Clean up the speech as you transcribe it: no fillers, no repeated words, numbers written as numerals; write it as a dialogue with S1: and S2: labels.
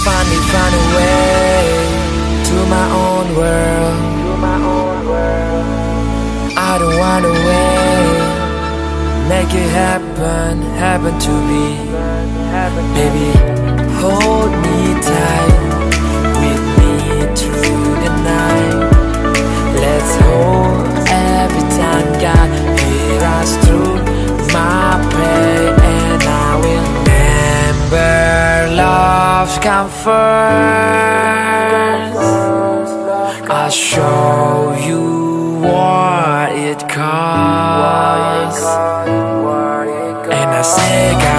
S1: find a way to my own world. I don't wanna wait. Make it happen to me. Baby, hold me tight, with me through the night. Let's hold every time God hear us through my prayer. And I will remember love's come first. I'll show you what it costs. And I say, God,